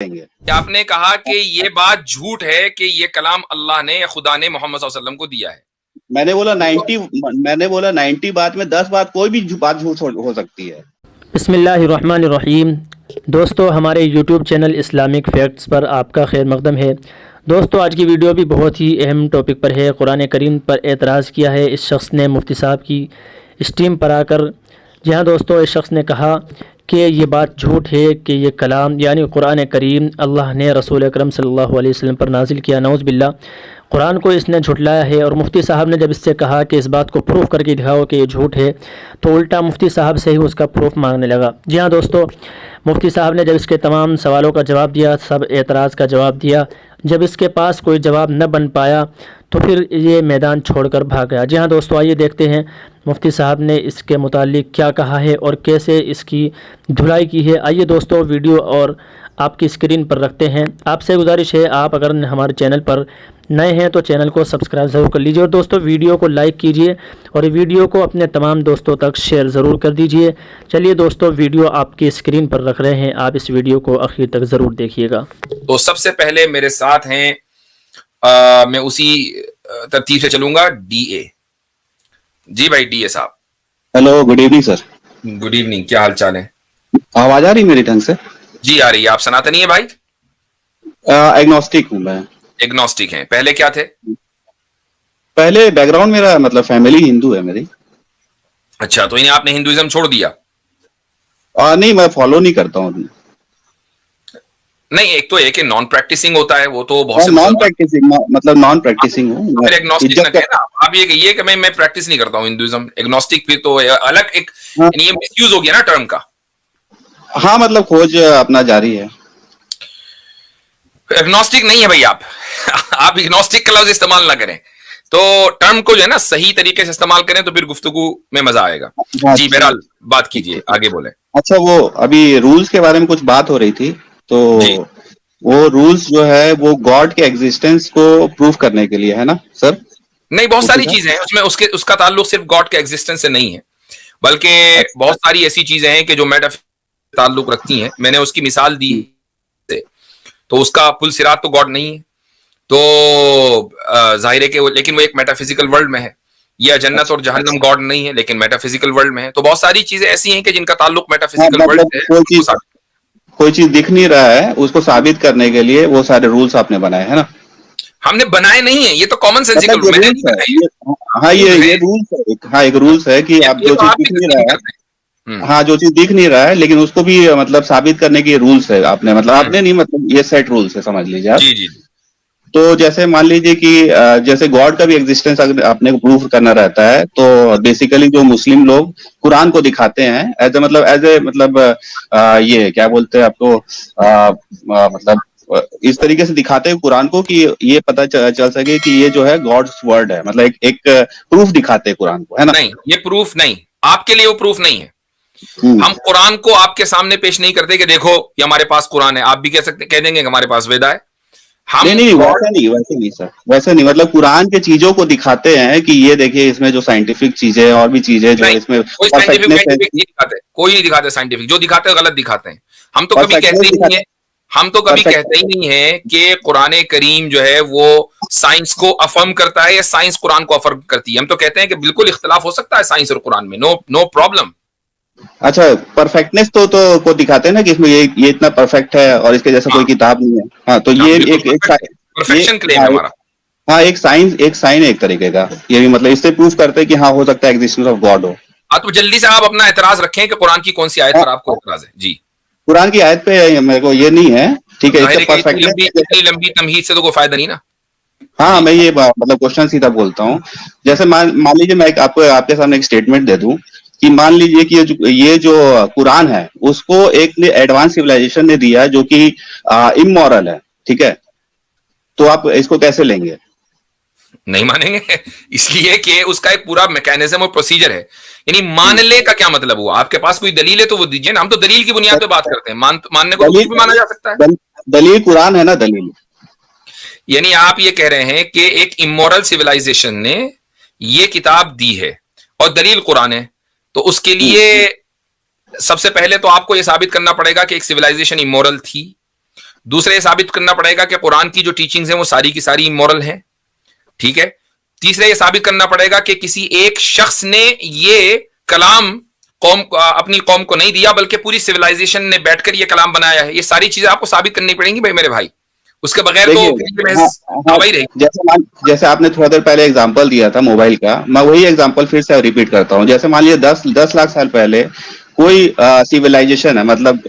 लेंगे। आपने कहा कि ये बात झूठ है कि ये कलाम अल्लाह ने या खुदा ने मोहम्मद सल्लल्लाहु अलैहि वसल्लम को दिया है। मैंने बोला 90 बात में 10 बात कोई भी बात झूठ हो सकती है। बिस्मिल्लाहिर्रहमानिर्रहीम। दोस्तों, हमारे यूट्यूब चैनल इस्लामिक फैक्ट्स पर आपका खैर मकदम है। दोस्तों, आज की वीडियो भी बहुत ही अहम टॉपिक पर है। कुरान करीम पर एतराज़ किया है इस शख्स ने मुफ्ती साहब की स्ट्रीम पर आकर। जी हाँ दोस्तों, इस शख्स ने कहा कि ये बात झूठ है कि ये कलाम यानी कुरान करीम अल्लाह ने रसूल अकरम सल्लल्लाहु अलैहि वसल्लम पर नाजिल किया। नऊज़ बिल्लाह, कुरान को इसने झुटलाया है। और मुफ्ती साहब ने जब इससे कहा कि इस बात को प्रूफ करके दिखाओ कि ये झूठ है, तो उल्टा मुफ्ती साहब से ही उसका प्रूफ मांगने लगा। जी हाँ दोस्तों, मुफ्ती साहब ने जब इसके तमाम सवालों का जवाब दिया, सब एतराज़ का जवाब दिया, जब इसके पास कोई जवाब न बन पाया तो फिर ये मैदान छोड़कर भाग गया। जी हाँ दोस्तों, आइए देखते हैं मुफ्ती साहब ने इसके मुतालिक क्या कहा है और कैसे इसकी धुलाई की है। आइए दोस्तों, वीडियो और आपकी स्क्रीन पर रखते हैं। आपसे गुजारिश है, आप अगर हमारे चैनल पर नए हैं तो चैनल को सब्सक्राइब ज़रूर कर लीजिए और दोस्तों वीडियो को लाइक कीजिए और वीडियो को अपने तमाम दोस्तों तक शेयर ज़रूर कर दीजिए। चलिए दोस्तों, वीडियो आपकी स्क्रीन पर रख रहे हैं, आप इस वीडियो को आखिर तक ज़रूर देखिएगा। तो सबसे पहले मेरे साथ हैं, मैं उसी तरतीब से चलूंगा, डीए। जी भाई डीए साहब। Hello, good evening sir. Good evening, क्या हाल चाल है? आवाज आ रही मेरी ढंग से? जी आ रही है। आप सनातनी है भाई? एग्नोस्टिक हूँ मैं। एग्नोस्टिक हैं। पहले क्या थे? पहले बैकग्राउंड मेरा मतलब फैमिली हिंदू है मेरी। अच्छा, तो इन्हें आपने हिंदुइज्म छोड़ दिया? नहीं, मैं फॉलो नहीं करता हूँ। नहीं, एक तो एक नॉन प्रैक्टिसिंग होता है, वो तो बहुत से नॉन प्रैक्टिसिंग मतलब नॉन प्रैक्टिसिंग हूँ। एग्नोस्टिक ना कहना आप, ये कि मैं प्रैक्टिस नहीं करता हूँ हिंदुइज्म। एग्नोस्टिक फिर तो अलग एक ये मिसयूज हो गया ना टर्म का। हाँ, मतलब खोज अपना जारी है। एग्नोस्टिक नहीं है भाई आप। आप एग्नोस्टिक का लफ्ज इस्तेमाल ना करें, तो टर्म को जो है ना सही तरीके से इस्तेमाल करें तो फिर गुफ्तगू में मजा आएगा। जी बहरहाल बात कीजिए, आगे बोले। अच्छा, वो अभी रूल्स के बारे में कुछ बात हो रही थी, तो वो रूल्स जो है वो गॉड के एग्जिस्टेंस को प्रूव करने के लिए है ना सर? नहीं, बहुत सारी चीजें हैं उसमें, उसका ताल्लुक सिर्फ गॉड के एग्जिस्टेंस से नहीं है, बल्कि बहुत सारी ऐसी चीजें हैं कि जो मेटाफिजिक्स ताल्लुक रखती हैं। मैंने उसकी मिसाल दी, तो उसका पुल सिरात तो गॉड नहीं है, तो जाहिर है कि लेकिन वो एक मेटाफिजिकल वर्ल्ड में है। या जन्नत और जहन्नम गॉड नहीं है लेकिन मेटाफिजिकल वर्ल्ड में है। तो बहुत सारी चीजें ऐसी हैं कि जिनका ताल्लुक मेटाफिजिकल वर्ल्ड से है। कोई चीज दिख नहीं रहा है, उसको साबित करने के लिए वो सारे रूल्स आपने बनाए है ना? हमने बनाए नहीं है, ये तो कॉमन सेंसिकल मैंने नहीं बनाए। हाँ, ये रूल्स है। हाँ, एक रूल्स है कि आप जो चीज दिख नहीं रहा है, हाँ, जो चीज दिख नहीं रहा है लेकिन उसको भी मतलब साबित करने के रूल्स है आपने, मतलब आपने नहीं, मतलब ये सेट रूल्स है, समझ लीजिए आप। जी जी। तो जैसे मान लीजिए कि जैसे गॉड का भी एग्जिस्टेंस अगर आपने प्रूफ करना रहता है, तो बेसिकली जो मुस्लिम लोग कुरान को दिखाते हैं एज ए मतलब ये क्या बोलते हैं आपको, मतलब इस तरीके से दिखाते हैं कुरान को कि ये पता चल सके कि ये जो है गॉड्स वर्ड है, मतलब एक प्रूफ दिखाते हैं कुरान को, है ना? नहीं, ये प्रूफ नहीं, आपके लिए वो प्रूफ नहीं है। हम कुरान को आपके सामने पेश नहीं करते कि देखो ये हमारे पास कुरान है। आप भी कह देंगे कि हमारे पास वेदा है। नहीं, वैसे नहीं सर, वैसे नहीं, मतलब कुरान के चीजों को दिखाते हैं कि ये देखिए इसमें जो साइंटिफिक चीजें और भी चीजें जो इसमें कोई साइंटिफिक नहीं दिखाते, कोई नहीं दिखाते साइंटिफिक। जो दिखाते हैं गलत दिखाते हैं। हम तो कभी कहते ही नहीं है, हम तो कभी कहते ही नहीं है कि कुरान करीम जो है वो साइंस को अफर्म करता है या साइंस कुरान को अफर्म करती है। हम तो कहते हैं कि बिल्कुल इख्तिलाफ हो सकता है साइंस और कुरान में, नो प्रॉब्लम। अच्छा, परफेक्टनेस तो को दिखाते हैं ना कि इसमें ये इतना परफेक्ट है और इसके जैसा कोई किताब नहीं है। हाँ, तो ये एक परफेक्शन क्लेम है हमारा। हाँ, एक साइन है एक तरीके का। ये भी मतलब इससे प्रूफ करते हैं कि हाँ, हो सकता है एग्जिस्टेंस ऑफ गॉड हो। तो जल्दी से आप अपना एतराज रखें कि कुरान की कौन सी आयत पर आपको एतराज है। जी, कुरान की आयत पे मेरे को ये नहीं है, ठीक है? इतनी लंबी तमहीद से तो कोई फायदा नहीं ना। हाँ, मैं ये मतलब क्वेश्चन सीधा बोलता हूँ। जैसे मान लीजिए मैं आपके सामने एक स्टेटमेंट दे दूं कि मान लीजिए कि ये जो कुरान है उसको एक ने एडवांस सिविलाइजेशन ने दिया है जो कि इमोरल है, ठीक है? तो आप इसको कैसे लेंगे? नहीं मानेंगे, इसलिए कि उसका एक पूरा मैकेनिज्म और प्रोसीजर है। यानी मान ले का क्या मतलब हुआ? आपके पास कोई दलील है तो वो दीजिए ना। हम तो दलील की बुनियाद पे बात करते हैं। मानने को तो कुछ भी माना जा सकता है। दलील कुरान है ना, दलील। यानी आप ये कह रहे हैं कि एक इमोरल सिविलाइजेशन ने ये किताब दी है और दलील कुरान है, तो उसके लिए सबसे पहले तो आपको यह साबित करना पड़ेगा कि एक सिविलाइजेशन इमोरल थी। दूसरा ये साबित करना पड़ेगा कि कुरान की जो टीचिंग्स हैं वो सारी की सारी इमोरल हैं, ठीक है। तीसरा ये साबित करना पड़ेगा कि किसी एक शख्स ने ये कलाम अपनी कौम को नहीं दिया, बल्कि पूरी सिविलाइजेशन ने बैठकर ये कलाम बनाया है। ये सारी चीजें आपको साबित करनी पड़ेंगी भाई मेरे भाई, उसके बगैर तो हवाई रहेगी। जैसे आपने थोड़ा देर पहले एग्जांपल दिया था मोबाइल का, मैं वही एग्जांपल फिर से रिपीट करता हूँ। जैसे मान लीजिए 10 लाख साल पहले कोई सिविलाइजेशन है, मतलब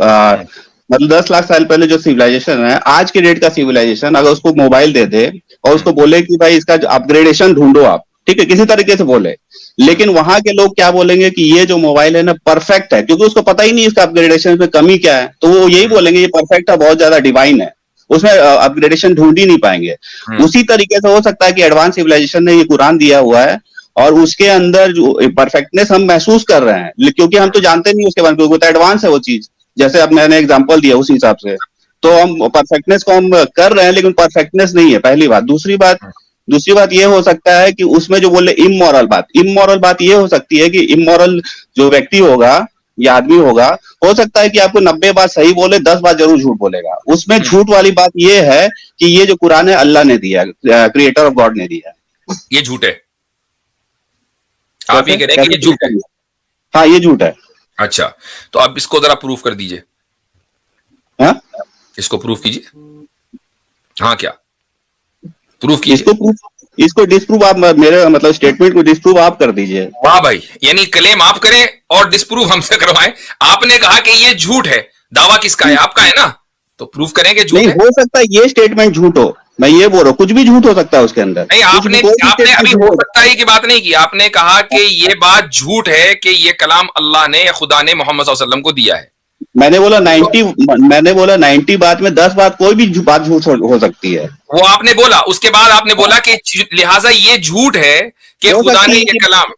10 लाख साल पहले जो सिविलाइजेशन है, आज के डेट का सिविलाइजेशन, अगर उसको मोबाइल दे दे और उसको बोले कि भाई इसका अपग्रेडेशन ढूंढो आप, ठीक है, किसी तरीके से बोले, लेकिन वहां के लोग क्या बोलेंगे कि ये जो मोबाइल है ना परफेक्ट है, क्योंकि उसको पता ही नहीं इसका अपग्रेडेशन में कमी क्या है, तो वो यही बोलेंगे ये परफेक्ट है, बहुत ज्यादा डिवाइन है, उसमें अपग्रेडेशन ढूंढ ही नहीं पाएंगे। उसी तरीके से हो सकता है कि एडवांस सिविलाइजेशन ने ये कुरान दिया हुआ है और उसके अंदर जो परफेक्टनेस हम महसूस कर रहे हैं, क्योंकि हम तो जानते नहीं उसके बारे में, क्योंकि एडवांस है वो चीज, जैसे अब मैंने एग्जांपल दिया उस हिसाब से, तो हम परफेक्टनेस को हम कर रहे हैं, लेकिन परफेक्टनेस नहीं है, पहली बात। दूसरी बात ये हो सकता है कि उसमें जो बोले इमोरल बात ये हो सकती है कि इमोरल जो व्यक्ति होगा या आदमी होगा, हो सकता है कि आपको 90 बात सही बोले, 10 बात जरूर झूठ बोलेगा। उसमें झूठ वाली बात ये है कि ये जो कुरान है अल्लाह ने दिया, क्रिएटर ऑफ गॉड ने दिया है, ये झूठ है। आप ये कह रहे हैं कि ये झूठ है? हाँ, ये झूठ है। अच्छा, तो आप इसको जरा प्रूफ कर दीजिए। हाँ, इसको प्रूफ कीजिए। हाँ, क्या प्रूफ कीजिए? इसको डिस्प्रूव आप, मेरे मतलब स्टेटमेंट को डिस्प्रूव आप कर दीजिए। वाह भाई, यानी क्लेम आप करें और डिस्प्रूव हमसे करवाएं। आपने कहा कि ये झूठ है, दावा किसका है? आपका है ना, तो प्रूफ करें कि झूठ है। हो सकता है ये स्टेटमेंट झूठ हो, मैं ये बोल रहा हूँ, कुछ भी झूठ हो सकता है उसके अंदर। नहीं, आपने अभी हो सकता है की बात नहीं की, आपने कहा कि ये बात झूठ है कि ये कलाम अल्लाह ने या खुदा ने मोहम्मद सल्लल्लाहु अलैहि वसल्लम को दिया है। मैंने बोला 90 बात में 10 बात कोई भी बात झूठ हो सकती है, वो आपने बोला। उसके बाद आपने बोला कि लिहाजा ये झूठ है कि खुदा ने ये कलाम,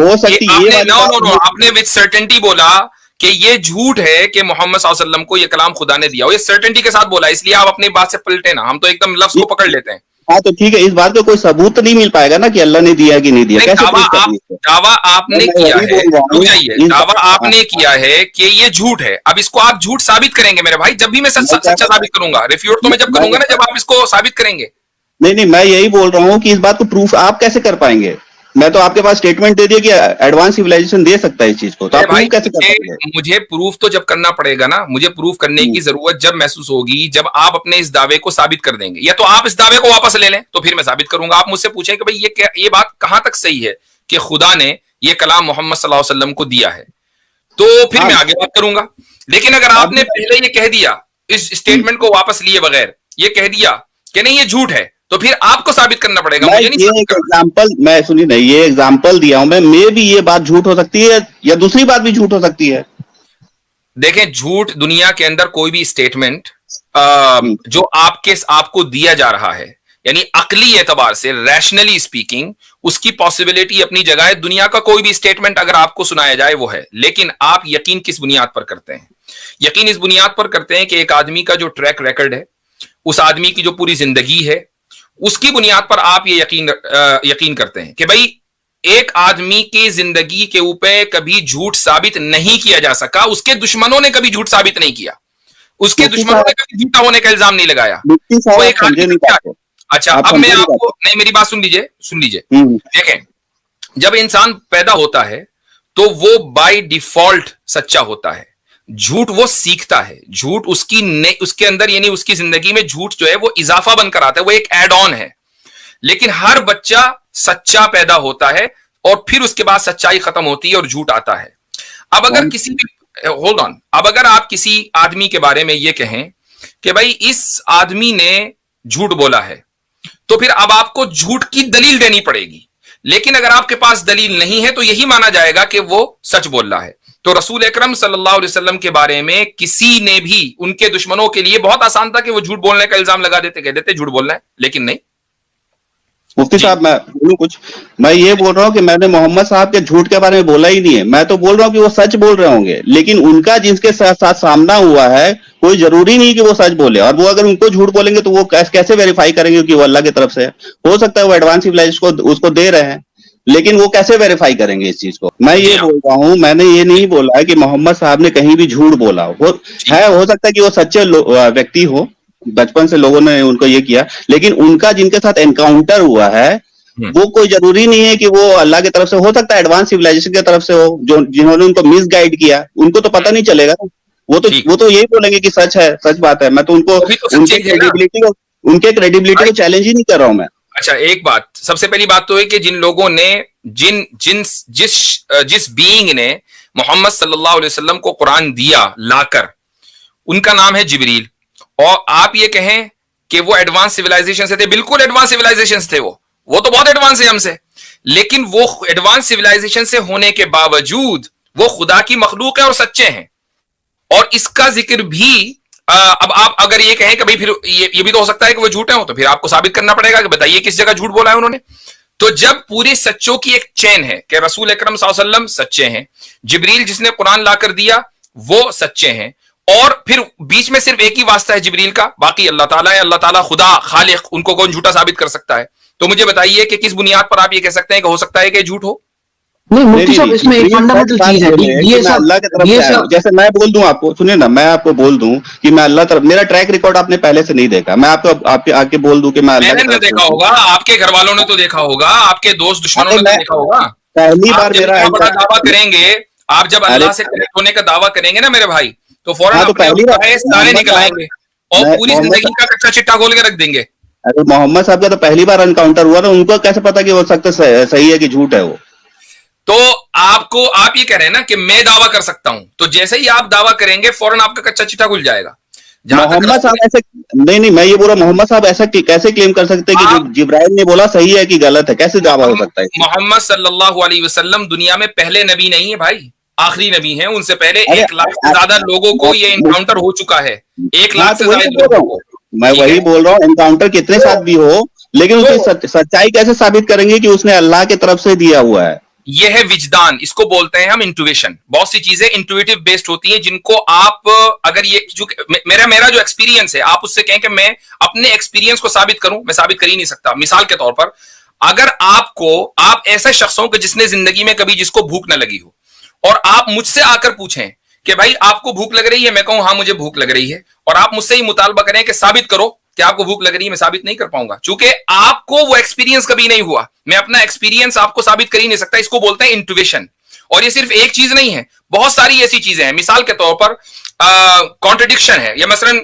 हो सकती है। नो, आपने विद सर्टेनिटी बोला कि ये झूठ है कि मोहम्मद सल्लल्लाहु अलैहि वसल्लम को ये कलाम खुदा ने दिया। ये सर्टेनिटी के साथ बोला, इसलिए आप अपनी बात से पलटे ना, हम तो एकदम लफ्ज को पकड़ लेते हैं। हाँ, तो ठीक है, इस बात का कोई सबूत नहीं मिल पाएगा ना कि अल्लाह ने दिया कि नहीं दिया। कैसे दावा आपने किया है, रुक जाइए, दावा आपने किया है कि ये झूठ है। अब इसको आप झूठ साबित करेंगे मेरे भाई, जब भी मैं सच्चा साबित करूंगा। रिफ्यूट तो मैं जब करूंगा ना, जब आप इसको साबित करेंगे। नहीं, मैं यही बोल रहा हूँ कि इस बात को प्रूफ आप कैसे कर पाएंगे? मैं तो आपके पास स्टेटमेंट दे दिया कि एडवांस सिविलाइजेशन दे सकता है इस चीज को, तो आप प्रूफ कैसे कर पाएंगे? मुझे प्रूफ तो जब करना पड़ेगा ना, मुझे प्रूफ करने की जरूरत जब महसूस होगी जब आप अपने इस दावे को साबित कर देंगे, या तो आप इस दावे को वापस ले लें तो फिर मैं साबित करूंगा। आप मुझसे पूछें कि भाई ये बात कहां तक सही है कि खुदा ने ये कलाम मोहम्मद सल्लल्लाहु अलैहि वसल्लम को दिया है, तो फिर मैं आगे बात करूंगा। लेकिन अगर आपने पहले ये कह दिया, इस स्टेटमेंट को वापस लिए बगैर ये कह दिया कि नहीं ये झूठ है, तो फिर आपको साबित करना पड़ेगा। मुझे नहीं, ये एग्जांपल मैं सुनिए नहीं, ये एग्जांपल दिया हूं मैं भी ये बात झूठ हो सकती है या दूसरी बात भी झूठ हो सकती है। देखें, झूठ दुनिया के अंदर कोई भी स्टेटमेंट जो आपको दिया जा रहा है, यानी अकली एतबार से, रैशनली स्पीकिंग, उसकी पॉसिबिलिटी अपनी जगह है। दुनिया का कोई भी स्टेटमेंट अगर आपको सुनाया जाए वो है, लेकिन आप यकीन किस बुनियाद पर करते हैं? यकीन इस बुनियाद पर करते हैं कि एक आदमी का जो ट्रैक रिकॉर्ड है, उस आदमी की जो पूरी जिंदगी है, उसकी बुनियाद पर आप ये यकीन करते हैं कि भाई एक आदमी की जिंदगी के ऊपर कभी झूठ साबित नहीं किया जा सका, उसके दुश्मनों ने कभी झूठ साबित नहीं किया, उसके दुश्मनों ने कभी झूठा होने का इल्जाम नहीं लगाया। वो एक आदमी, अच्छा अब मैं आपको, नहीं मेरी बात सुन लीजिए। देखें, जब इंसान पैदा होता है तो वो बाय डिफॉल्ट सच्चा होता है, झूठ वो सीखता है। झूठ उसके अंदर, यानी उसकी जिंदगी में झूठ जो है वो इजाफा बनकर आता है, वो एक एड ऑन है। लेकिन हर बच्चा सच्चा पैदा होता है और फिर उसके बाद सच्चाई खत्म होती है और झूठ आता है। अब अगर किसी भी, होल्ड ऑन, अब अगर आप किसी आदमी के बारे में ये कहें कि भाई इस आदमी ने झूठ बोला है, तो फिर अब आपको झूठ की दलील देनी पड़ेगी। लेकिन अगर आपके पास दलील नहीं है तो यही माना जाएगा कि वो सच बोल रहा है। तो रसूल अकरम सल्लल्लाहु अलैहि वसल्लम के बारे में किसी ने भी, उनके दुश्मनों के लिए बहुत आसान था कि वो झूठ बोलने का इल्जाम लगा देते, कह देते झूठ बोलना है, लेकिन नहीं। मुफ्ती साहब, मैं बोलूं कुछ? मैं ये बोल रहा हूं कि मैंने मोहम्मद साहब के झूठ के बारे में बोला ही नहीं है। मैं तो बोल रहा हूं कि वो सच बोल रहे होंगे, लेकिन उनका जिनके साथ सामना हुआ है कोई जरूरी नहीं कि वो सच बोले, और वो अगर उनको झूठ बोलेंगे तो वो कैसे वेरीफाई करेंगे कि वो अल्लाह की तरफ से है? हो सकता है वो एडवांस सिविलाइजेशन को उसको दे रहे हैं, लेकिन वो कैसे वेरीफाई करेंगे इस चीज को? मैं ये बोल रहा हूँ, मैंने ये नहीं बोला है कि मोहम्मद साहब ने कहीं भी झूठ बोला हो सकता है कि वो सच्चे व्यक्ति हो, बचपन से लोगों ने उनको ये किया, लेकिन उनका जिनके साथ एनकाउंटर हुआ है वो कोई जरूरी नहीं है कि वो अल्लाह की तरफ से, हो सकता है एडवांस सिविलाइजेशन की तरफ से हो, जो जिन्होंने उनको मिसगाइड किया उनको तो पता नहीं चलेगा। वो तो यही बोलेंगे कि सच है, सच बात है। मैं तो उनको उनके क्रेडिबिलिटी को चैलेंज ही नहीं कर रहा हूं मैं। अच्छा, एक बात, सबसे पहली बात तो है कि जिन लोगों ने जिस बीइंग ने मोहम्मद सल्लल्लाहु अलैहि वसल्लम को कुरान दिया लाकर, उनका नाम है जिब्रील। और आप ये कहें कि वो एडवांस सिविलाइजेशन से थे, बिल्कुल एडवांस सिविलाइजेशन थे, वो तो बहुत एडवांस है हमसे, लेकिन वो एडवांस सिविलाइजेशन से होने के बावजूद वो खुदा की मखलूक है और सच्चे हैं। और इसका जिक्र भी अब आप अगर ये कहें कि भाई फिर ये भी तो हो सकता है कि वो झूठे हो, तो फिर आपको साबित करना पड़ेगा कि बताइए किस जगह झूठ बोला है उन्होंने। तो जब पूरे सच्चों की एक चेन है कि रसूल अकरम सल्लल्लाहु अलैहि वसल्लम सच्चे हैं, जिब्रील जिसने कुरान लाकर दिया वो सच्चे हैं, और फिर बीच में सिर्फ एक ही वास्ता है जिब्रील का, बाकी अल्लाह ताला है, अल्लाह ताला खुदा खालिक, उनको कौन झूठा साबित कर सकता है? तो मुझे बताइए कि किस बुनियाद पर आप ये कह सकते हैं कि हो सकता है कि झूठ हो? नहीं मुफ्ती साहब, इसमें एक फंडामेंटल चीज है, ये सब जैसे मैं बोल दूं आपको, सुनिए ना, मैं आपको बोल दूं कि मैं अल्लाह तरफ, मेरा ट्रैक रिकॉर्ड आपने पहले से नहीं देखा, मैं आपको आपके आके बोल दूं कि मैं अल्लाह मैंने देखा होगा, आपके घर वालों ने तो देखा होगा, आपके दोस्त दुश्मनों ने तो देखा होगा। पहली बार मेरा बड़ा दावा करेंगे, आप जब अल्लाह से कनेक्ट होने का दावा करेंगे ना मेरे भाई, तो फौरन पहली बार सारे निकल आएंगे और पूरी जिंदगी का कच्चा चिट्टा खोल के रख देंगे। अरे मोहम्मद साहब का तो पहली बार एनकाउंटर हुआ ना, उनको कैसे पता कि हो सकता सही है कि झूठ है वो? तो आप ये कह रहे हैं ना कि मैं दावा कर सकता हूं, तो जैसे ही आप दावा करेंगे फौरन आपका कच्चा चिट्टा खुल जाएगा। मोहम्मद साहब ऐसे नहीं, मैं ये बोल रहा हूं, मोहम्मद साहब ऐसा कैसे क्लेम कर सकते हैं कि जिब्राइल ने बोला सही है कि गलत है? कैसे दावा हो सकता है? मोहम्मद सल्लल्लाहु अलैहि वसल्लम दुनिया में पहले नबी नहीं है भाई, आखिरी नबी है। उनसे पहले 1 लाख से ज्यादा लोगों को ये एनकाउंटर हो चुका है, 1 लाख से ज्यादा लोगों को। मैं वही बोल रहा हूँ, एनकाउंटर कितने साथ भी हो, लेकिन उसकी सच्चाई कैसे साबित करेंगे कि उसने अल्लाह की तरफ से दिया हुआ है? यह है विजदान, इसको बोलते हैं हम इंट्यूशन। बहुत सी चीजें इंट्यूटिव बेस्ड होती हैं जिनको आप अगर ये मेरा जो एक्सपीरियंस है, आप उससे कहें कि मैं अपने एक्सपीरियंस को साबित करूं, मैं साबित कर ही नहीं सकता। मिसाल के तौर पर, अगर आप ऐसे शख्स हो कि जिसने जिंदगी में कभी जिसको भूख न लगी हो, और आप मुझसे आकर पूछें कि भाई आपको भूख लग रही है, मैं कहूं हाँ मुझे भूख लग रही है, और आप मुझसे ही मुतालबा करें कि साबित करो कि आपको भूख लग रही है, मैं साबित नहीं कर पाऊंगा, क्योंकि आपको वो एक्सपीरियंस कभी नहीं हुआ। मैं अपना एक्सपीरियंस आपको साबित कर ही नहीं सकता। इसको बोलते हैं इंट्यूशन। और ये सिर्फ एक चीज नहीं है, बहुत सारी ऐसी चीजें हैं। मिसाल के तौर पर कॉन्ट्रडिक्शन है, या मसलन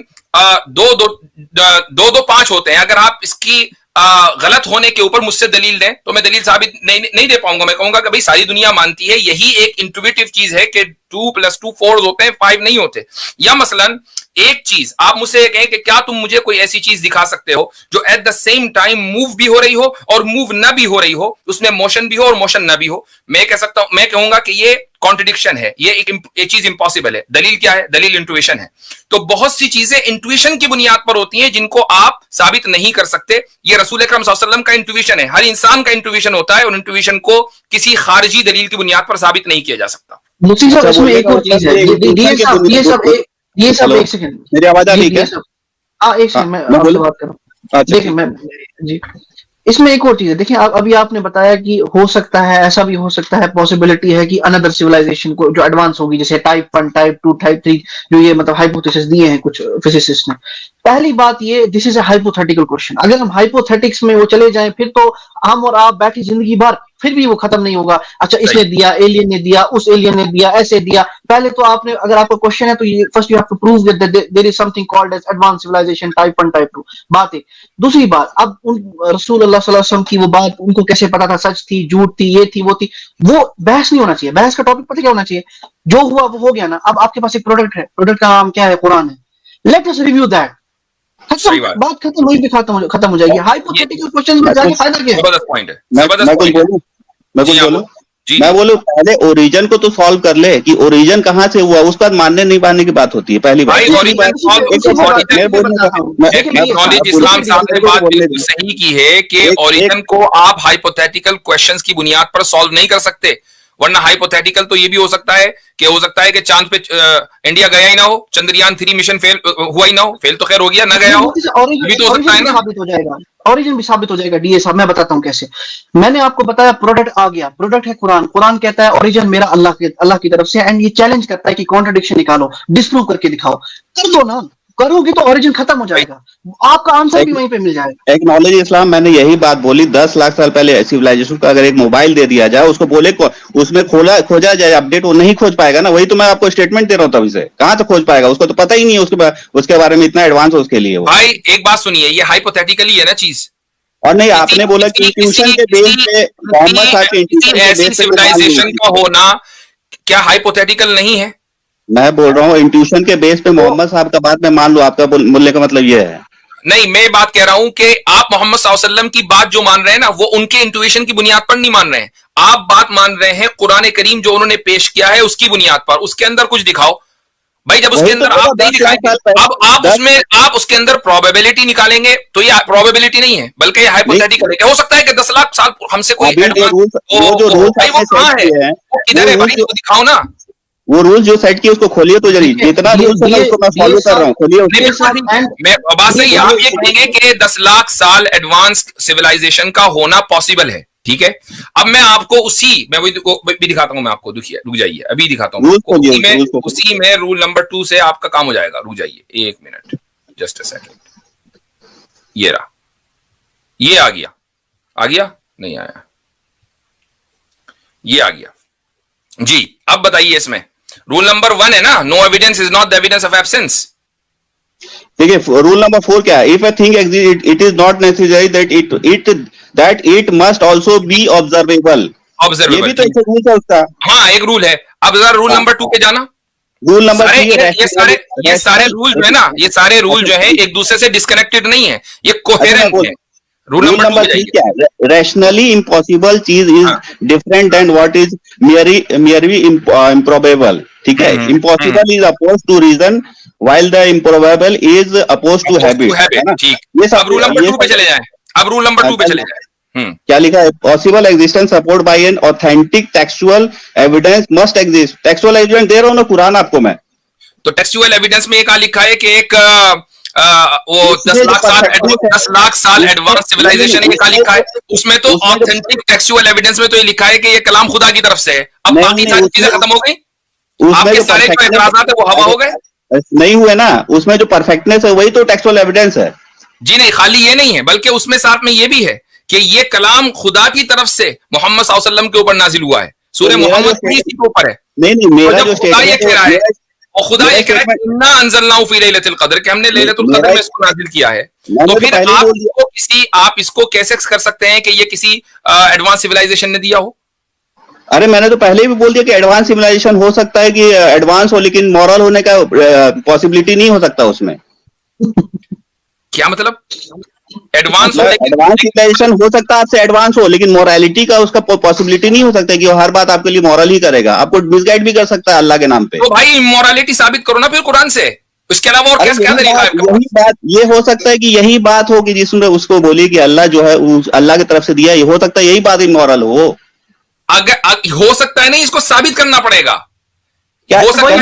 2-2-5 होते हैं, अगर आप इसकी गलत होने के ऊपर मुझसे दलील दें तो मैं दलील साबित नहीं दे पाऊंगा। मैं कहूंगा कि भाई सारी दुनिया मानती है, यही एक इंट्यूटिव चीज है कि 2 + 2 4 होते हैं, 5 नहीं होते। या मसलन एक चीज आप मुझसे कहें कि क्या तुम मुझे कोई ऐसी चीज दिखा सकते हो जो at the same time move भी हो रही हो और मूव न भी हो रही हो, उसमें मोशन भी हो और मोशन न भी हो? मैं कह सकता हूं, मैं कहूंगा कि ये कॉन्ट्रडिक्शन है, ये एक चीज इंपॉसिबल है। दलील क्या है? दलील इंट्यूशन है। तो बहुत सी चीजें इंट्यूशन की बुनियाद पर होती हैं जिनको आप साबित नहीं कर सकते। ये रसूल अकरम सल्लल्लाहु अलैहि वसल्लम का इंट्यूशन है, हर इंसान का इंट्यूशन होता है, और इंट्यूशन को किसी खारिजी दलील की बुनियाद पर साबित नहीं किया जा सकता। मुफ्ती साहब, इसमें एक और चीज है, ये सब एक सेकंड, मेरी आवाज आ रही है? एक सेकंड, मैं आपसे बात कर रहा हूँ। देखिए मैं जी, इसमें एक और चीज है। देखिए अभी आपने बताया कि हो सकता है, ऐसा भी हो सकता है, पॉसिबिलिटी है कि अनदर सिविलाइजेशन को जो एडवांस होगी, जैसे टाइप 1, टाइप 2, टाइप 3, जो ये मतलब हाइपोथेसिस दिए हैं कुछ फिजिसिस्ट ने। पहली बात ये, this is a hypothetical question. अगर हम हाइपोथेटिक्स में वो चले जाएं, फिर तो हम और आप बैठी जिंदगी भर, फिर भी वो खत्म नहीं होगा। अच्छा, इसने दिया, एलियन ने दिया, उस एलियन ने दिया, ऐसे दिया। पहले तो आपने, अगर आपका क्वेश्चन है तो ये first you have to prove that there is something called as advance civilization type 1, type 2। बात है। दूसरी बात, अब उन रसूल अल्लाह सल्लल्लाहु अलैहि वसल्लम की वो बात, उनको कैसे पता था सच थी, झूठ थी, ये थी, वो थी, वो बहस नहीं होना चाहिए। बहस का टॉपिक पता क्या होना चाहिए? जो हुआ वो हो गया ना। अब आपके पास एक प्रोडक्ट है, प्रोडक्ट का नाम क्या है? कुरान है। Let us review that. बात खत्म, वहीं पे खत्म हो जाएगी। हाइपोथेटिकल क्वेश्चन में जाके फायदा क्या है? जबरदस्त पॉइंट है, मैं बोलूं पहले ओरिजिन को तो सॉल्व कर ले कि ओरिजिन कहां से हुआ, उसके बाद मानने नहीं मानने की बात होती है। पहली बात इस्लाम साहब ने बात बिल्कुल सही की है कि ओरिजिन को आप हाइपोथेटिकल क्वेश्चंस की बुनियाद पर सॉल्व नहीं कर सकते, वरना हाइपोथेटिकल तो ये भी हो सकता है कि चांद पे इंडिया गया ही ना हो, चंद्रयान 3 मिशन फेल हुआ ही ना हो। फेल तो खैर हो गया, ना गया हो, ये तो हो सकता है ना। साबित हो जाएगा, ओरिजिन भी साबित हो जाएगा। डीए साहब, मैं बताता हूँ कैसे। मैंने आपको बताया प्रोडक्ट आ गया, प्रोडक्ट है कुरान। कुरान कहता है ओरिजिन मेरा अल्लाह की तरफ से, एंड ये चैलेंज करता है कि कॉन्ट्रडिक्शन निकालो, डिस्प्रूव करके दिखाओ। कर दो ना, करोगे तो ओरिजिन खत्म हो जाएगा, आपका आंसर भी वहीं पे मिल जाएगा। एक्नॉलेज इस्लाम, मैंने यही बात बोली, 10 लाख साल पहले सिविलाइजेशन को अगर एक मोबाइल दे दिया जाए, उसको बोले उसमें खोजा जाए अपडेट, वो नहीं खोज पाएगा ना। वही तो मैं आपको स्टेटमेंट दे रहा हूँ तभी से, कहां से खोज पाएगा? उसको तो पता ही नहीं है उसके बारे में, इतना एडवांस है उसके लिए वो। भाई एक बात सुनिए, ये हाइपोथेटिकली है ना चीज। और नहीं, आपने बोला कि इंट्यूशन के बेस पे मोहम्मद साहब के इंट्यूशन के बेस पे सिविलाइजेशन का होना क्या हाइपोथेटिकल नहीं है? मैं बोल रहा हूँ इंट्यूशन के बेस पे मोहम्मद साहब का बात मैं मान लूं, आपका बोलने का मतलब ये है? नहीं, मैं बात कह रहा हूं कि आप मोहम्मद सल्लल्लाहु अलैहि वसल्लम की बात जो मान रहे हैं ना, वो उनके इंट्यूशन की बुनियाद पर नहीं मान रहे हैं। आप बात मान रहे हैं कुरान करीम जो उन्होंने पेश किया है उसकी बुनियाद पर। उसके अंदर कुछ दिखाओ भाई। जब उसके अंदर आप नहीं दिखाएंगे, अब आप उसके अंदर प्रोबेबिलिटी निकालेंगे तो ये प्रोबेबिलिटी नहीं है, बल्कि ये हाइपोथेटिकल है। हो सकता है कि 10 लाख साल हमसे कोई वो कहां है, वो किधर है भाई, वो दिखाओ ना। वो रूल जो सेट किए उसको खोलिए तो जरिए, जितना रूल्स है उसको मैं फॉलो कर रहा हूँ, खोलिए। मैं बात सही, आप ये कहेंगे कि 10 लाख साल एडवांस सिविलाइजेशन का होना पॉसिबल है, ठीक है। अब मैं आपको मैं भी दिखाता हूं, मैं आपको रुक जाइए, अभी दिखाता हूं। उसी में रूल नंबर 2 से आपका काम हो जाएगा। रुक जाइए 1 मिनट, जस्ट अ सेकंड। ये रहा, ये आ गया नहीं आया, ये आ गया जी। अब बताइए, इसमें रूल नंबर 1 है ना, no evidence is not the evidence of absence. ठीक है, रूल नंबर 4 क्या है? If a thing exist it is not necessary that it must also be observable. ये भी तो एक रूल है उसका। हाँ, एक रूल है। अब जरा रूल नंबर 2 पे जाना। रूल नंबर ये सारे रूल जो है ना, ये सारे रूल जो है एक दूसरे से डिस्कनेक्टेड नहीं है, ये कोहेरेंट है। रूल नंबर 3 क्या है? रैशनली इम्पॉसिबल चीज is different than what is merely improbable। ठीक है, impossible is oppose to reason while the improbable is opposed to habit, है ना? ये सब रूल नंबर 2 पे चले जाएं। अब रूल नंबर 2 पे चले जाएं। क्या लिखा है? Possible existence support by an authentic textual evidence must exist. Textual evidence दे रहा हूं ना कुरान आपको मैं। तो टेक्सुअल एविडेंस में एक लिखा है कि एक वो 10 लाख साल एडवांस सिविलाइजेशन का लिखा है। उसमें तो ऑथेंटिक टेक्सुअल एविडेंस में तो ये लिखा है कि ये कलाम खुदा की तरफ से है। अब बाकी सारी चीजें खत्म हो गई, आपके सारे जो एतराज़ात है वो हवा हो गए, नहीं हुए ना। उसमें जो परफेक्टनेस है वही तो टेक्सुअल एविडेंस है जी। नहीं, खाली ये नहीं है, बल्कि उसमें साथ में ये भी है कि ये कलाम खुदा की तरफ से मोहम्मद सल्लल्लाहु अलैहि वसल्लम के ऊपर नाजिल हुआ है। सूरह मोहम्मद के ऊपर है। नहीं, मेरा जो खुदा ये कह रहा है, और खुदा ये कह रहा है इन्ना अंज़लनाहु फी लैलतिल क़द्र, कि हमने लैलतुल क़द्र में इसको नाजिल किया है। तो फिर आप इसको कैसे कर सकते हैं कि ये किसी एडवांस सिविलाइजेशन ने दिया हो? अरे मैंने तो पहले भी बोल दिया कि एडवांस सिविलाइजेशन हो सकता है कि एडवांस हो, लेकिन मॉरल होने का पॉसिबिलिटी नहीं हो सकता उसमें। क्या मतलब? एडवांस सिविलाइजेशन हो सकता है आपसे एडवांस हो, लेकिन मोरालिटी का उसका पॉसिबिलिटी नहीं हो सकता कि वो हर बात आपके लिए मॉरल ही करेगा। आपको मिसगाइड भी कर सकता है अल्लाह के नाम पे। तो भाई मोरालिटी साबित करो ना फिर कुरान से, उसके अलावा और क्या तरीका है? यही बात, ये हो सकता है कि यही बात हो कि जिसमें उसको बोली कि अल्लाह जो है अल्लाह की तरफ से दिया, ये हो सकता है यही बात इमोरल हो। अगर हो सकता है नहीं, इसको साबित करना पड़ेगा। हो सकता है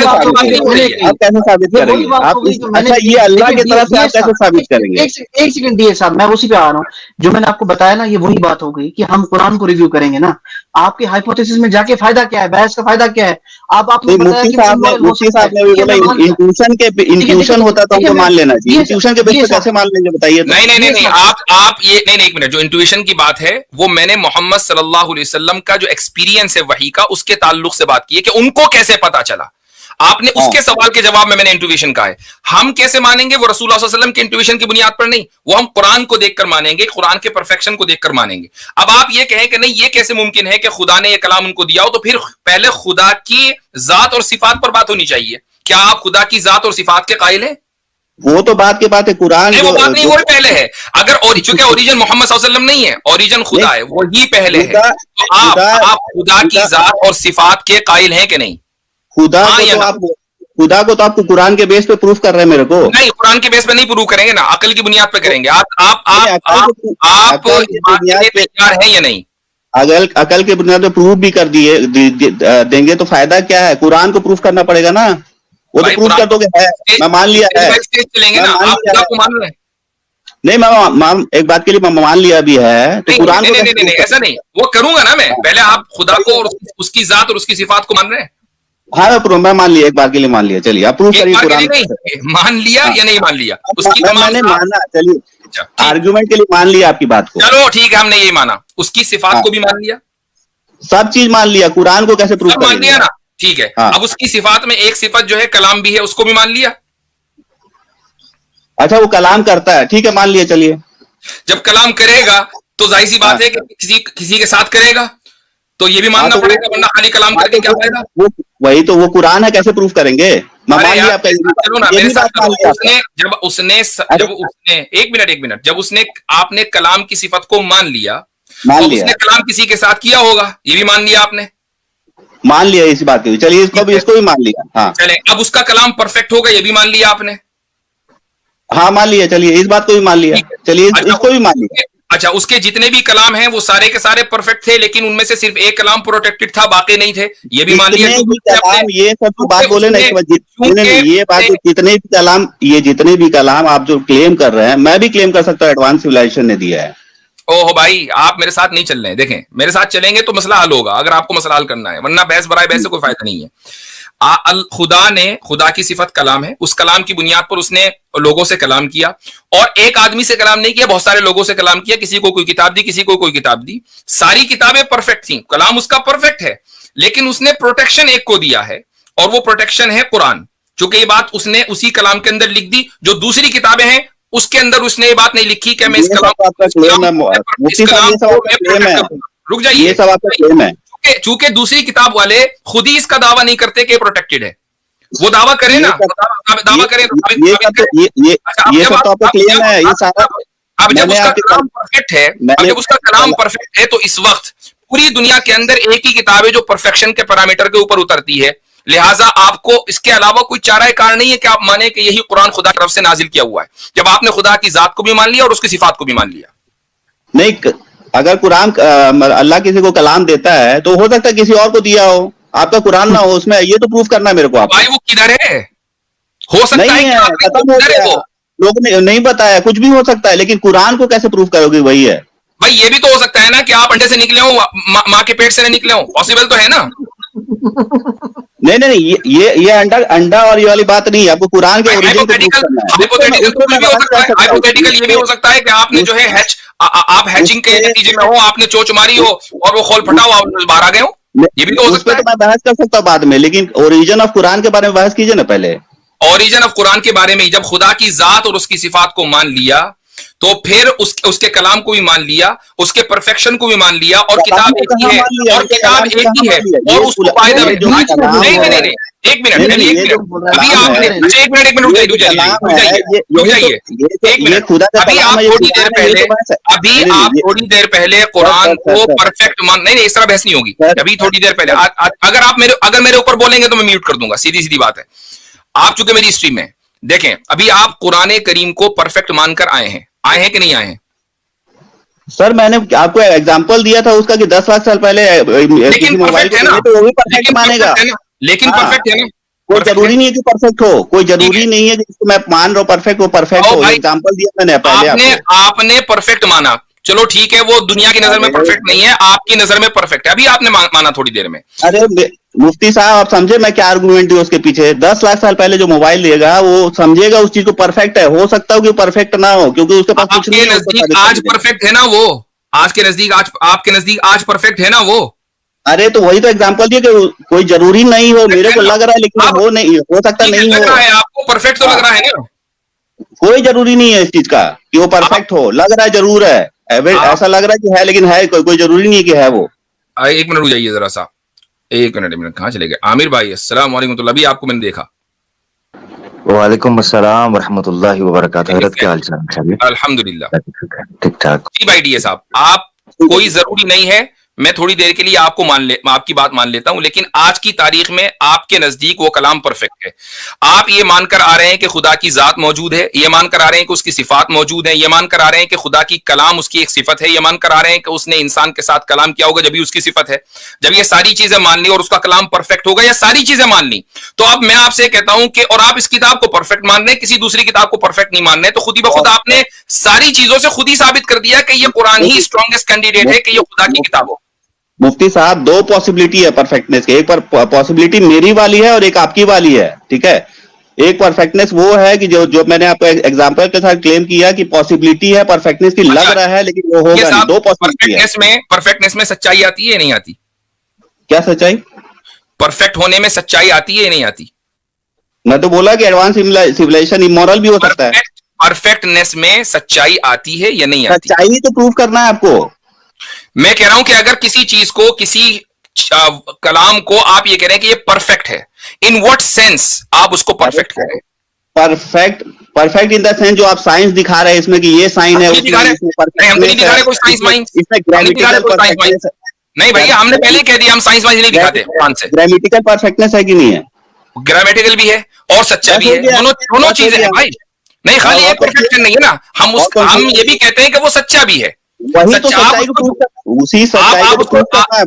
आप कैसे साबित करेंगे? आप अच्छा, ये अल्लाह की तरफ से आप कैसे साबित करेंगे? एक सेकंड दिए साहब, मैं उसी पे आ रहा हूँ। जो मैंने आपको बताया ना, ये वही बात हो गई कि हम कुरान को रिव्यू करेंगे ना। आपके हाइपोथेसिस में जाके फायदा क्या है? बहस का फायदा क्या है? आपने बताया कि मुफ्ती साहब ने भी बोला इंट्यूशन होता तो हमको मान लेना चाहिए। इंट्यूशन के बेस पे कैसे मान लेंगे बताइए? नहीं, आप ये नहीं, एक मिनट। जो इंट्यूशन की बात है वो मैंने मोहम्मद सल्लल्लाहु अलैहि वसल्लम का जो एक्सपीरियंस है वही का, उसके ताल्लुक से बात की है कि उनको कैसे पता चला। आपने उसके सवाल के जवाब में मैंने इंट्यूशन कहा है। हम कैसे मानेंगे? वो रसूल सल्लल्लाहु अलैहि वसल्लम के इंट्यूशन की बुनियाद पर नहीं, वो हम कुरान को देखकर मानेंगे, कुरान के परफेक्शन को देखकर मानेंगे। अब आप ये कहें कि नहीं, ये कैसे मुमकिन है कि खुदा ने ये कलाम उनको दिया हो, तो फिर पहले खुदा की जात और सिफात पर बात होनी चाहिए। क्या आप खुदा की जात और सिफात के कायल हैं? वो तो बात की बात है, कुरान वो बात नहीं, वो पहले है। अगर चूंकि ओरिजिन मोहम्मद सल्लल्लाहु अलैहि वसल्लम नहीं है, ओरिजिन खुदा है, वो ही पहले है। तो आप खुदा की जात और सिफात के कायल हैं कि नहीं? खुदा को तो आपको कुरान के बेस पे प्रूफ कर रहे हैं मेरे को। नहीं, कुरान के बेस पे नहीं प्रूफ करेंगे ना, अकल की बुनियाद पे करेंगे। आप तैयार हैं या नहीं? अकल के बुनियाद पे प्रूफ भी कर देंगे तो फायदा क्या है? कुरान को प्रूफ करना पड़ेगा ना। वो तो प्रूफ कर दोगे है, मैं मान लिया है। चलेंगे ना, आप खुदा को मान रहे हैं? नहीं, मैं एक बात के लिए मैं मान लिया भी है तो कुरान को नहीं, ऐसा नहीं। वो करूंगा ना मैं। पहले आप खुदा को और उसकी जात और उसकी सिफात को मान रहे हैं? हाँ मैं मान लिया, एक बार के लिए मान लिया, चलिए आप प्रूव करिए कुरान। मान लिया या नहीं मान लिया उसकी मैंने माना, चलिए आर्गुमेंट के लिए मान लिया आपकी बात को। चलो ठीक है, हमने यही माना, उसकी सिफात को भी मान लिया, सब चीज मान लिया, कुरान को कैसे प्रूव मान लिया ना, ठीक है। अब उसकी सिफात में एक सिफत जो है कलाम भी है, उसको भी मान लिया। अच्छा वो कलाम करता है, ठीक है मान लिया, चलिए। जब कलाम करेगा तो जाहिर सी बात है कि किसी के साथ करेगा, तो ये भी मानना पड़ेगा, वरना खाली कलाम करके क्या फायदा। वही तो वो कुरान है, कैसे प्रूफ करेंगे? चलो ना मेरे साथ, जब उसने एक मिनट, जब उसने आपने कलाम की सिफत को मान लिया, तो उसने कलाम किसी के साथ किया होगा, ये भी मान लिया आपने, मान लिया इस बात की, चलिए इसको भी मान लिया। हाँ चले, अब उसका कलाम परफेक्ट होगा, ये भी मान लिया आपने। हाँ मान लिया, चलिए इस बात को भी मान लिया, चलिए इसको भी मान लिया। अच्छा, उसके जितने भी कलाम हैं वो सारे के सारे परफेक्ट थे, लेकिन उनमें से सिर्फ एक कलाम प्रोटेक्टेड था, बाकी नहीं थे, ये भी मान लिया। ये सब बात बोले ना, ये बात जितने भी कलाम आप जो क्लेम कर रहे हैं, मैं भी क्लेम कर सकता हूँ एडवांस सिविलाइजेशन ने दिया है। ओहो भाई, आप मेरे साथ नहीं चल रहे हैं। देखें, मेरे साथ चलेंगे तो मसला हल होगा, अगर आपको मसला हल करना है, वरना बहस बराए बहस से कोई फायदा नहीं है। खुदा की सिफत कलाम है, उस कलाम की बुनियाद पर उसने लोगों से कलाम किया, और एक आदमी से कलाम नहीं किया, बहुत सारे लोगों से कलाम किया, किसी को कोई किताब दी, किसी को कोई किताब दी, सारी किताबें परफेक्ट थी, कलाम उसका परफेक्ट है, लेकिन उसने प्रोटेक्शन एक को दिया है, और वो प्रोटेक्शन है कुरान। चूंकि ये बात उसने उसी कलाम के अंदर लिख दी, जो दूसरी किताबें हैं उसके अंदर उसने ये बात नहीं लिखी कि मैं इस कलाम रुक जाइए, ये सब आपका क्लेम है। चूंकि दूसरी किताब वाले खुद ही इसका दावा नहीं करते कि प्रोटेक्टेड है, वो दावा करे ना, दावा करे, ये सब तो आपका क्लेम है, ये सारा। अब जब उसका कलाम परफेक्ट है, तो इस वक्त पूरी दुनिया के अंदर एक ही किताब है जो परफेक्शन के पैरामीटर के ऊपर उतरती है, लिहाजा आपको इसके अलावा कोई चारा कार नहीं है कि आप माने कि यही कुरान खुदा की तरफ से नाजिल किया हुआ है, जब आपने खुदा की जात को भी मान लिया और उसकी सिफात को भी मान लिया। नहीं, अगर कुरान अल्लाह किसी को कलाम देता है तो हो सकता है किसी और को दिया हो, आपका कुरान ना हो उसमें, ये तो प्रूफ करना है मेरे को। आप भाई वो किधर है? हो सकता नहीं है खत्म हो गया, लोगों ने नहीं बताया, कुछ भी हो सकता है, लेकिन कुरान को कैसे प्रूफ करोगे? वही है भाई, ये भी तो हो सकता है ना कि आप अंडे से निकले हो, माँ के पेट से नहीं निकले हो, पॉसिबल तो है ना। नहीं, ये अंडा और ये वाली बात नहीं है, आपको कुरान के ओरिजिन पे प्रूफ करना है। हाइपोथेटिकल ये भी हो सकता है कि आपने जो है आप हैचिंग के नतीजे में हो, आपने चोच मारी हो और वो खोल फटा हो, आप बाहर आ गए हो, ये भी तो हो सकता है। मैं बहस कर सकता हूँ बाद में, लेकिन ओरिजिन ऑफ कुरान के बारे में बहस कीजिए ना पहले। ओरिजिन ऑफ कुरान के बारे में, जब खुदा की जात और उसकी सिफात को मान लिया, तो फिर उसके कलाम को भी मान लिया, उसके परफेक्शन को भी मान लिया, और किताब एक ही है, और किताब एक ही है, और उसको फायदा नहीं, एक मिनट, अभी आपने, अच्छा एक मिनट रुक जाइए, अभी आप थोड़ी देर पहले कुरान को परफेक्ट मान, नहीं इस तरह बहस नहीं होगी, अभी थोड़ी देर पहले, अगर मेरे ऊपर बोलेंगे तो मैं म्यूट कर दूंगा, सीधी बात है। आप चूंकि मेरी स्ट्रीम में देखें, अभी आप कुरान करीम को परफेक्ट मानकर आए हैं कि नहीं आए हैं? सर मैंने आपको एग्जांपल दिया था उसका कि 10 लाख साल पहले किसी मोबाइल को तो वो भी परफेक्ट मानेगा, लेकिन परफेक्ट है ना। कोई जरूरी नहीं है कि परफेक्ट हो, कोई जरूरी नहीं है कि जिसको मैं मान रहा हूँ परफेक्ट, वो परफेक्ट हो। एग्जांपल दिया मैंने पहले, आपने परफेक्ट माना, चलो ठीक है, वो दुनिया की नजर में परफेक्ट नहीं है, आपकी नजर में परफेक्ट है, अभी आपने माना थोड़ी देर में। अरे मुफ्ती साहब आप समझे मैं क्या आर्गुमेंट दिया उसके पीछे? 10 लाख साल पहले जो मोबाइल देगा वो समझेगा उस चीज को परफेक्ट है, हो सकता है कि परफेक्ट ना हो, क्योंकि उसके पास कुछ नहीं है। आज परफेक्ट है ना वो, आज के नजदीक, आज आपके नजदीक आज परफेक्ट है ना वो। अरे तो वही तो एग्जांपल दिया कि कोई जरूरी नहीं हो, मेरे को लग रहा है, लेकिन वो नहीं हो सकता, नहीं हो। आपको परफेक्ट तो लग रहा है ना? कोई जरूरी नहीं है इस चीज का कि वो परफेक्ट हो, लग रहा है जरूर है, ऐसा लग रहा है कि है, लेकिन है कोई जरूरी नहीं है कि है वो। एक मिनट रुक जाइए जरा सा, एक मिनट कहाँ चले गए? आमिर भाई अस्सलाम वालेकुम, अभी आपको मैंने देखा। वालेकुम अस्सलाम वरहमतुल्लाहि वबरकातुहू। हजरत क्या हाल चाल है? अल्हम्दुलिल्लाह ठीक ठाक। जी भाई डीए साहब, आप कोई जरूरी नहीं है, मैं थोड़ी देर के लिए आपकी बात मान लेता हूं, लेकिन आज की तारीख में आपके नजदीक वो कलाम परफेक्ट है। आप ये मानकर आ रहे हैं कि खुदा की जात मौजूद है, ये मानकर आ रहे हैं कि उसकी सिफात मौजूद है, ये मानकर आ रहे हैं कि खुदा की कलाम उसकी एक सिफत है, ये मानकर आ रहे हैं कि उसने इंसान के साथ कलाम किया होगा जब भी उसकी सिफत है। जब ये सारी चीजें मान ली और उसका कलाम परफेक्ट होगा, या सारी चीजें मान ली, तो अब मैं आपसे कहता हूं कि, और आप इस किताब को परफेक्ट मान रहे हैं, किसी दूसरी किताब को परफेक्ट नहीं मान रहे, तो खुद ही बखुद आपने सारी चीजों से खुद ही साबित कर दिया कि ये कुरान ही स्ट्रॉन्गेस्ट कैंडिडेट है कि ये खुदा की किताब हो। मुफ्ती साहब, दो पॉसिबिलिटी है परफेक्टनेस के। एक पॉसिबिलिटी मेरी वाली है और एक आपकी वाली है, ठीक है। एक परफेक्टनेस वो है कि जो मैंने आपको एग्जांपल के साथ क्लेम किया कि पॉसिबिलिटी है परफेक्टनेस की, लग रहा है लेकिन वो होगा नहीं। दो पॉसिबिलिटी है। परफेक्टनेस में सच्चाई आती है या नहीं आती? क्या सच्चाई? परफेक्ट होने में सच्चाई आती है या नहीं आती? मैं तो बोला कि एडवांस सिविलाइजेशन इमोरल भी हो सकता है। परफेक्टनेस में सच्चाई आती है या नहीं आती? सच्चाई तो प्रूव करना है आपको। मैं कह रहा हूं कि अगर किसी चीज को, किसी कलाम को आप ये कह रहे हैं कि ये परफेक्ट है, इन व्हाट सेंस आप उसको परफेक्ट कह रहे हैं? परफेक्ट इन द सेंस जो आप साइंस दिखा रहे हैं इसमें कि ये साइन है, नहीं भैया, हमने पहले ही कह दिया हम साइंस वाइज नहीं दिखाते कुरान से। ग्रामेटिकल परफेक्टनेस है कि नहीं है? ग्रामेटिकल भी है और सच्चा भी है, दोनों चीजें हैं भाई। नहीं, खाली एक परफेक्शन नहीं है ना, हम ये भी कहते हैं कि वो सच्चा भी है। वही तो सच्चाई को प्रूव करना, उसी सच्चाई को प्रूव करना है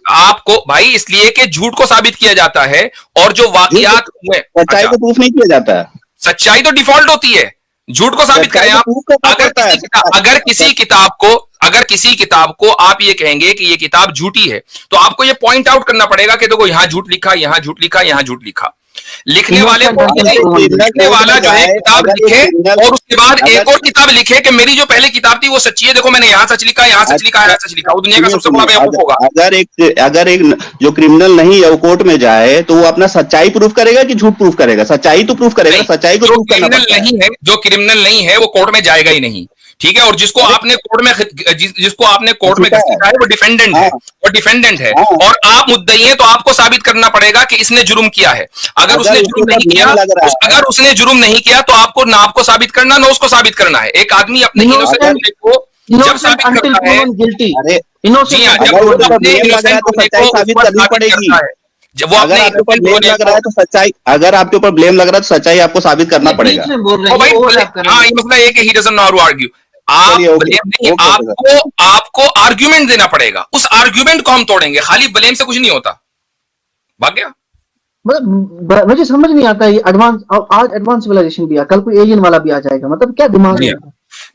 आपको भाई, इसलिए कि झूठ को साबित किया जाता है और जो वाकयात हुए, सच्चाई को प्रूफ नहीं किया जाता है। सच्चाई तो डिफॉल्ट होती है, झूठ को साबित करें आप। अगर किसी किताब को आप ये कहेंगे कि ये किताब झूठी है, तो आपको ये पॉइंट आउट करना पड़ेगा कि देखो यहां झूठ लिखा, यहां झूठ लिखा, यहां झूठ लिखा। लिखने वाला जो है किताब लिखे और उसके बाद एक और किताब लिखे कि मेरी जो पहले किताब थी वो सच्ची है, देखो मैंने यहाँ सच लिखा, यहाँ सच लिखा, यहाँ सच लिखा। वो दुनिया का सबसे बड़ा बेवकूफ होगा। अगर एक जो क्रिमिनल नहीं है वो कोर्ट में जाए तो वो अपना सच्चाई प्रूफ करेगा कि झूठ प्रूफ करेगा? सच्चाई तो प्रूफ करेगा, सच्चाई को प्रूफ करना पड़ता है। जो क्रिमिनल नहीं है वो कोर्ट में जाएगा ही नहीं, ठीक है। और जिसको आपने कोर्ट में घसीटा है वो डिफेंडेंट है, और आप मुद्दई हैं, तो आपको साबित करना पड़ेगा कि इसने जुर्म किया है। अगर उसने जुर्म नहीं किया तो आपको ना आपको साबित करना, ना उसको साबित करना है। एक आदमी अपने इनोसेंट को जब साबित करता है, जब वो अगर आपके ऊपर ब्लेम लग रहा है तो सच्चाई, अगर आपके ऊपर ब्लेम लग रहा है तो सच्चाई आपको साबित करना पड़ेगा। हाँ, ये मसला है कि he doesn't know how to argue. आप ब्लेम नहीं, आपको आर्ग्यूमेंट देना पड़ेगा, उस आर्ग्यूमेंट को हम तोड़ेंगे। खाली ब्लेम से कुछ नहीं होता। भाग गया। मतलब मुझे समझ नहीं आता है, आज एडवांस सिविलाइजेशन भी आ, कल कोई एलियन वाला भी आ जाएगा, मतलब क्या दिमाग है?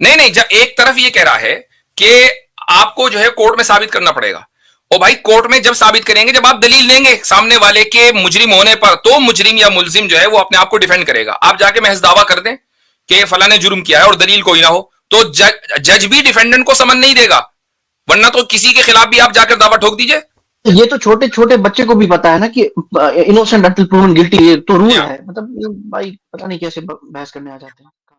नहीं, जब एक तरफ ये कह रहा है कि आपको जो है कोर्ट में साबित करना पड़ेगा, और भाई कोर्ट में जब साबित करेंगे, जब आप दलील लेंगे सामने वाले के मुजरिम होने पर, तो मुजरिम या मुलजिम जो है वो अपने आप को डिफेंड करेगा। आप जाके महज दावा कर दें कि फला ने जुर्म किया है और दलील कोई ना हो, तो जज भी डिफेंडेंट को समन नहीं देगा, वरना तो किसी के खिलाफ भी आप जाकर दावा ठोक दीजिए। ये तो छोटे छोटे बच्चे को भी पता है ना कि इनोसेंट अंटिल प्रूवन गिल्टी, ये तो रूल है। मतलब भाई पता नहीं कैसे बहस करने आ जाते हैं।